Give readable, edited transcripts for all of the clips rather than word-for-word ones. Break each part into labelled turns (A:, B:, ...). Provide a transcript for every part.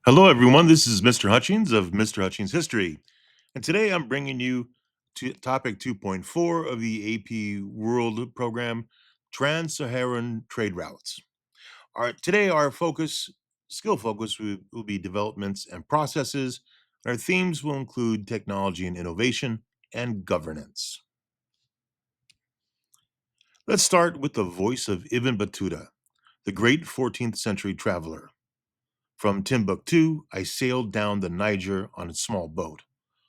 A: Hello, everyone. This is Mr. Hutchings of Mr. Hutchings History. And today I'm bringing you to topic 2.4 of the AP World Program, Trans-Saharan Trade Routes. Today, our skill focus, will be developments and processes. Our themes will include technology and innovation and governance. Let's start with the voice of Ibn Battuta, the great 14th century traveler. From Timbuktu, I sailed down the Niger on a small boat,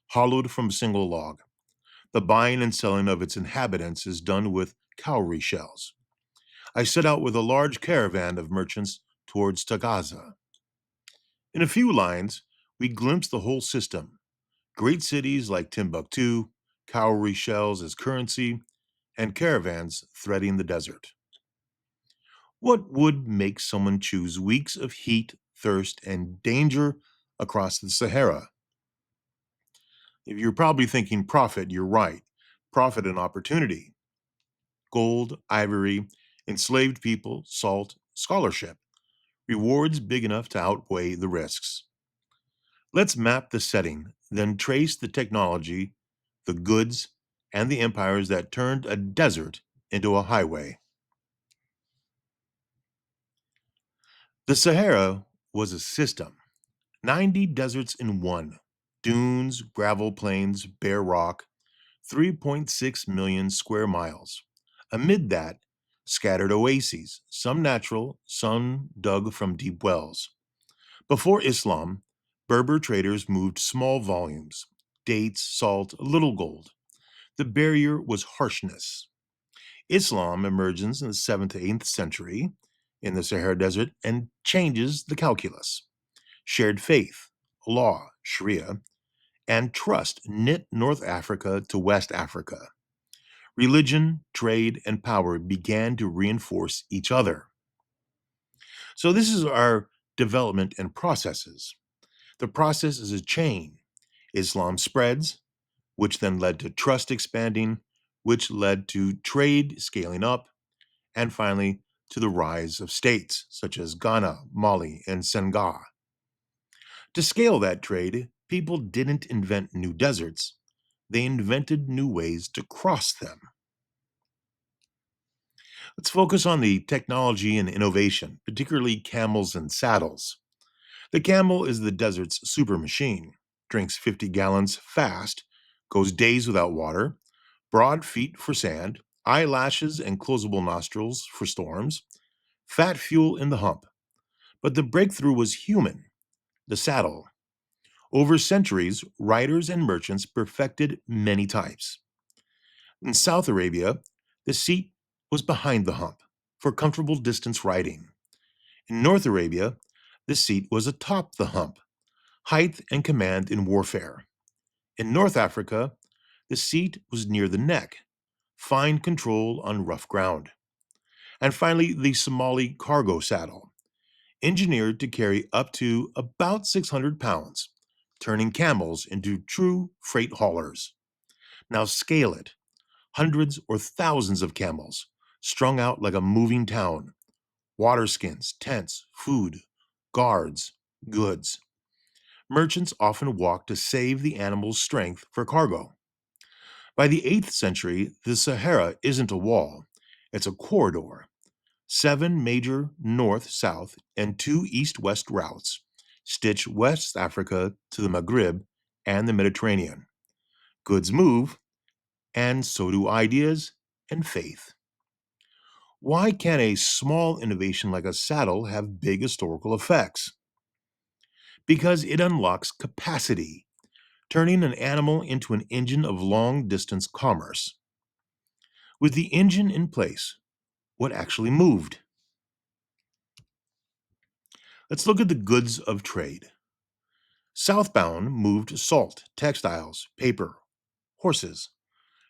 A: hollowed from a single log. The buying and selling of its inhabitants is done with cowrie shells. I set out with a large caravan of merchants towards Tagaza. In a few lines, we glimpse the whole system. Great cities like Timbuktu, cowrie shells as currency, and caravans threading the desert. What would make someone choose weeks of heat, thirst, and danger across the Sahara? If you're probably thinking profit, you're right. Profit and opportunity. Gold, ivory, enslaved people, salt, scholarship. Rewards big enough to outweigh the risks. Let's map the setting, then trace the technology, the goods, and the empires that turned a desert into a highway. The Sahara was a system, 90 deserts in one: dunes, gravel plains, bare rock, 3.6 million square miles. Amid that, scattered oases, some natural, some dug from deep wells. Before Islam, Berber traders moved small volumes: dates, salt, a little gold. The barrier was harshness. Islam emerges in the 7th to 8th century in the Sahara Desert and changes the calculus. Shared faith, law, Sharia, and trust knit North Africa to West Africa. Religion, trade, and power began to reinforce each other. So, this is our development and processes. The process is a chain. Islam spreads, which then led to trust expanding, which led to trade scaling up, and finally to the rise of states such as Ghana, Mali, and Senegal. To scale that trade, people didn't invent new deserts, they invented new ways to cross them. Let's focus on the technology and innovation, particularly camels and saddles. The camel is the desert's super machine, drinks 50 gallons fast, goes days without water, broad feet for sand, eyelashes and closable nostrils for storms, fat fuel in the hump. But the breakthrough was human, the saddle. Over centuries, riders and merchants perfected many types. In South Arabia, the seat was behind the hump for comfortable distance riding. In North Arabia, the seat was atop the hump, height and command in warfare. In North Africa, the seat was near the neck, fine control on rough ground. And finally, the Somali cargo saddle, engineered to carry up to about 600 pounds, turning camels into true freight haulers. Now scale it: hundreds or thousands of camels, strung out like a moving town, water skins, tents, food, guards, goods. Merchants often walked to save the animal's strength for cargo. By the 8th century, the Sahara isn't a wall, it's a corridor. 7 major north south and 2 east west routes stitch West Africa to the Maghreb and the Mediterranean. Goods move, and so do ideas and faith. Why can't a small innovation like a saddle have big historical effects? Because it unlocks capacity, turning an animal into an engine of long distance commerce. With the engine in place, what actually moved? Let's look at the goods of trade. Southbound moved salt, textiles, paper, horses.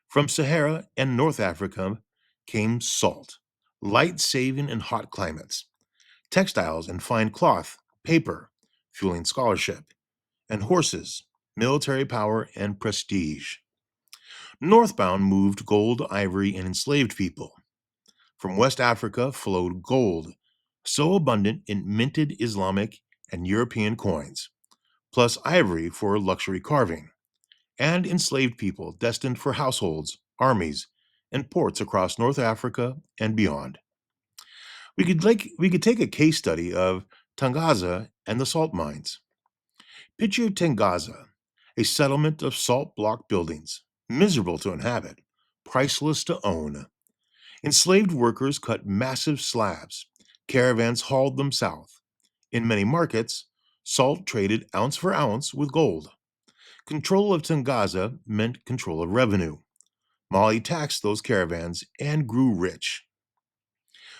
A: From Sahara and North Africa came salt, light saving in hot climates, textiles and fine cloth, paper, fueling scholarship, and horses, military power and prestige. Northbound moved gold, ivory, and enslaved people. From West Africa flowed gold, so abundant it minted Islamic and European coins, plus ivory for luxury carving, and enslaved people destined for households, armies, and ports across North Africa and beyond. We could take a case study of Tangaza and the salt mines. Picture Tangaza, a settlement of salt block buildings, miserable to inhabit, priceless to own. Enslaved workers cut massive slabs. Caravans hauled them south. In many markets, salt traded ounce for ounce with gold. Control of Tangaza meant control of revenue. Mali taxed those caravans and grew rich.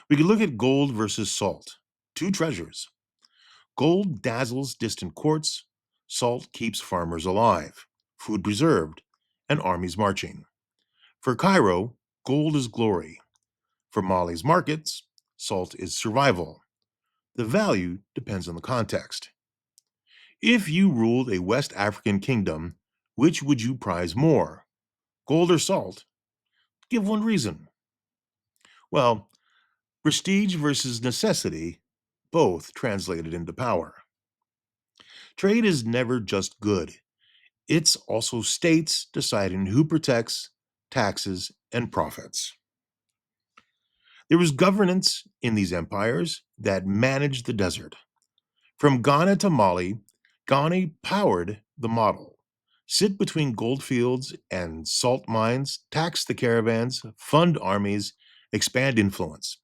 A: We could look at gold versus salt, two treasures. Gold dazzles distant courts, salt keeps farmers alive, food preserved, and armies marching. For Cairo, gold is glory. For Mali's markets, salt is survival. The value depends on the context. If you ruled a West African kingdom, which would you prize more, gold or salt? Give one reason. Well, prestige versus necessity, both translated into power. Trade is never just good. It's also states deciding who protects, taxes, and profits. There was governance in these empires that managed the desert. From Ghana to Mali, Ghana powered the model. Sit between gold fields and salt mines, tax the caravans, fund armies, expand influence.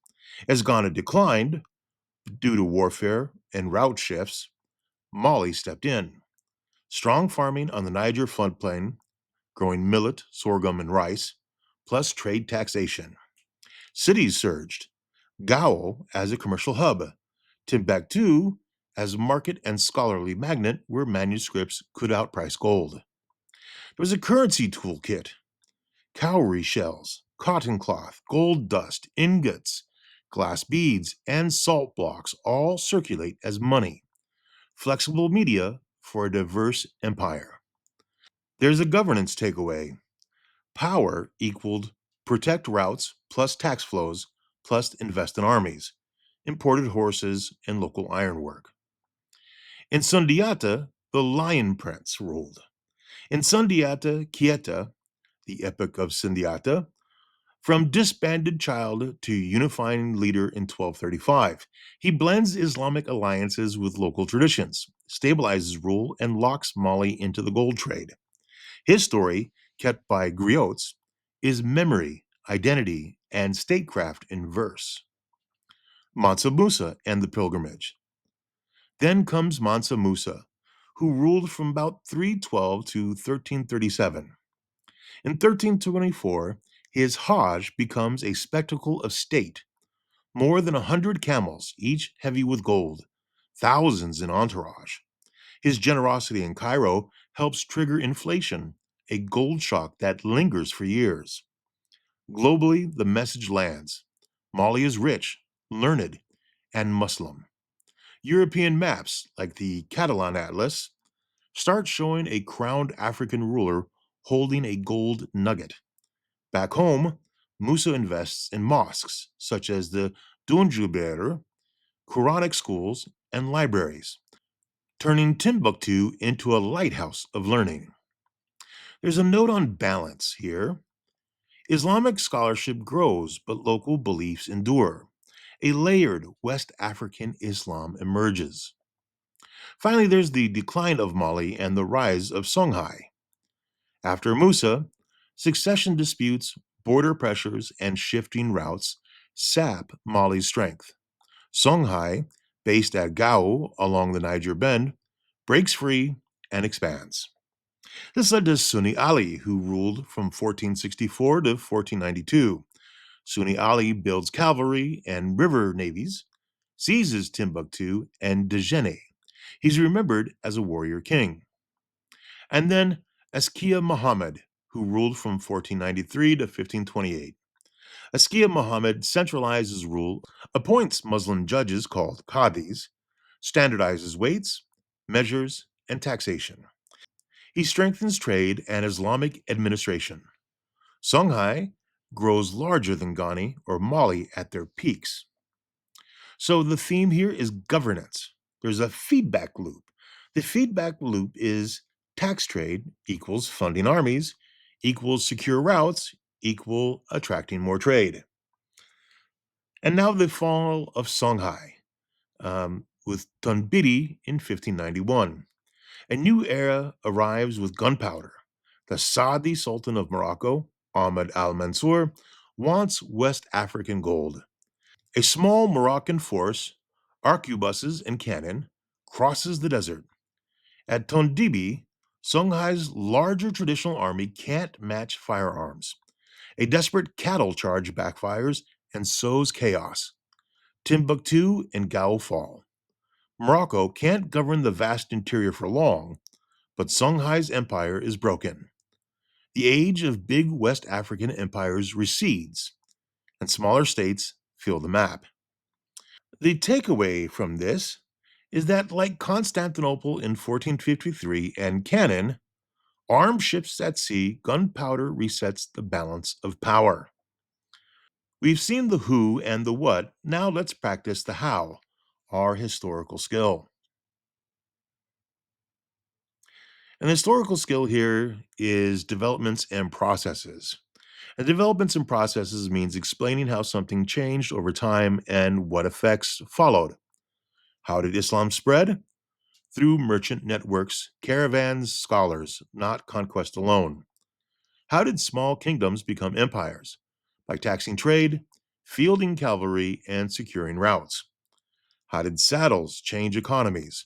A: As Ghana declined, due to warfare and route shifts, Mali stepped in. Strong farming on the Niger floodplain, growing millet, sorghum, and rice, plus trade taxation. Cities surged. Gao as a commercial hub, Timbuktu as market and scholarly magnet where manuscripts could outprice gold. There was a currency toolkit: cowrie shells, cotton cloth, gold dust, ingots, glass beads, and salt blocks all circulate as money. Flexible media for a diverse empire. There's a governance takeaway. Power equaled protect routes plus tax flows plus invest in armies, imported horses, and local ironwork. In Sundiata, the Lion Prince ruled. In Sundiata Quieta, the Epic of Sundiata, from disbanded child to unifying leader in 1235, he blends Islamic alliances with local traditions, stabilizes rule, and locks Mali into the gold trade. His story, kept by griots, is memory, identity, and statecraft in verse. Mansa Musa and the pilgrimage. Then comes Mansa Musa, who ruled from about 312 to 1337. In 1324, his Hajj becomes a spectacle of state. More than 100 camels, each heavy with gold, thousands in entourage. His generosity in Cairo helps trigger inflation, a gold shock that lingers for years. Globally, the message lands. Mali is rich, learned, and Muslim. European maps, like the Catalan Atlas, start showing a crowned African ruler holding a gold nugget. Back home, Musa invests in mosques such as the Dunjuber, Quranic schools, and libraries, turning Timbuktu into a lighthouse of learning. There's a note on balance here. Islamic scholarship grows, but local beliefs endure. A layered West African Islam emerges. Finally, there's the decline of Mali and the rise of Songhai. After Musa, succession disputes, border pressures, and shifting routes sap Mali's strength. Songhai, based at Gao along the Niger Bend, breaks free and expands. This led to Sunni Ali, who ruled from 1464 to 1492. Sunni Ali builds cavalry and river navies, seizes Timbuktu and Djenné. He's remembered as a warrior king. And then Askia Muhammad, who ruled from 1493 to 1528. Askia Muhammad centralizes rule, appoints Muslim judges called qadis, standardizes weights, measures, and taxation. He strengthens trade and Islamic administration. Songhai grows larger than Ghani or Mali at their peaks. So the theme here is governance. there's a feedback loop. The feedback loop is tax trade equals funding armies equals secure routes equal attracting more trade. And now the fall of Songhai with Tunbidi in 1591. A new era arrives with gunpowder. The Saadi Sultan of Morocco, Ahmed al Mansur, wants West African gold. A small Moroccan force, arquebuses and cannon, crosses the desert. At Tondibi, Songhai's larger traditional army can't match firearms. A desperate cattle charge backfires and sows chaos. Timbuktu and Gao fall. Morocco can't govern the vast interior for long, but Songhai's empire is broken. The age of big West African empires recedes, and smaller states fill the map. The takeaway from this is that, like Constantinople in 1453 and Cannon, armed ships at sea, gunpowder resets the balance of power. We've seen the who and the what, now let's practice the how, our historical skill. An historical skill here is developments and processes. And developments and processes means explaining how something changed over time and what effects followed. How did Islam spread? Through merchant networks, caravans, scholars, not conquest alone. How did small kingdoms become empires? By taxing trade, fielding cavalry, and securing routes. How did saddles change economies?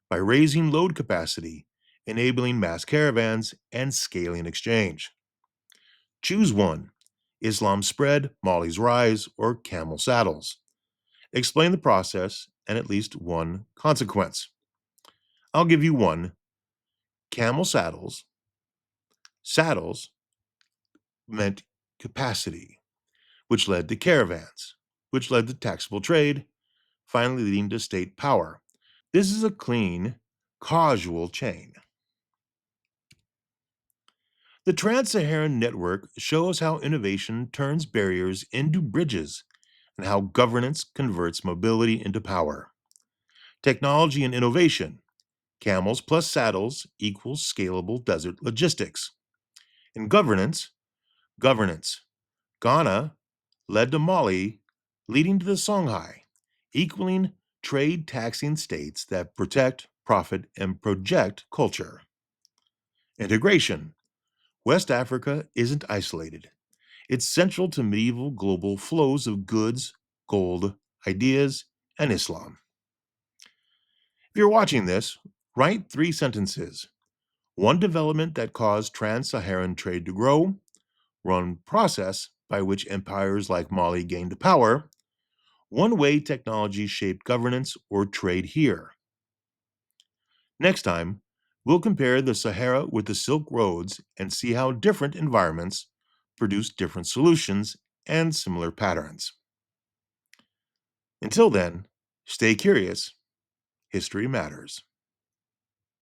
A: By raising load capacity, enabling mass caravans, and scaling exchange. Choose one: Islam spread, Mali's rise, or camel saddles. Explain the process and at least one consequence. I'll give you one: camel saddles. Saddles meant capacity, which led to caravans, which led to taxable trade, finally leading to state power. This is a clean, causal chain. The Trans-Saharan Network shows how innovation turns barriers into bridges and how governance converts mobility into power. Technology and innovation. Camels plus saddles equals scalable desert logistics. In governance. Ghana led to Mali, leading to the Songhai, equaling trade taxing states that protect, profit, and project culture. Integration. West Africa isn't isolated. It's central to medieval global flows of goods, gold, ideas, and Islam. If you're watching this, write 3 sentences. One development that caused trans-Saharan trade to grow, one process by which empires like Mali gained power, one way technology shaped governance or trade here. Next time, we'll compare the Sahara with the Silk Roads and see how different environments produce different solutions and similar patterns. Until then, stay curious. History matters.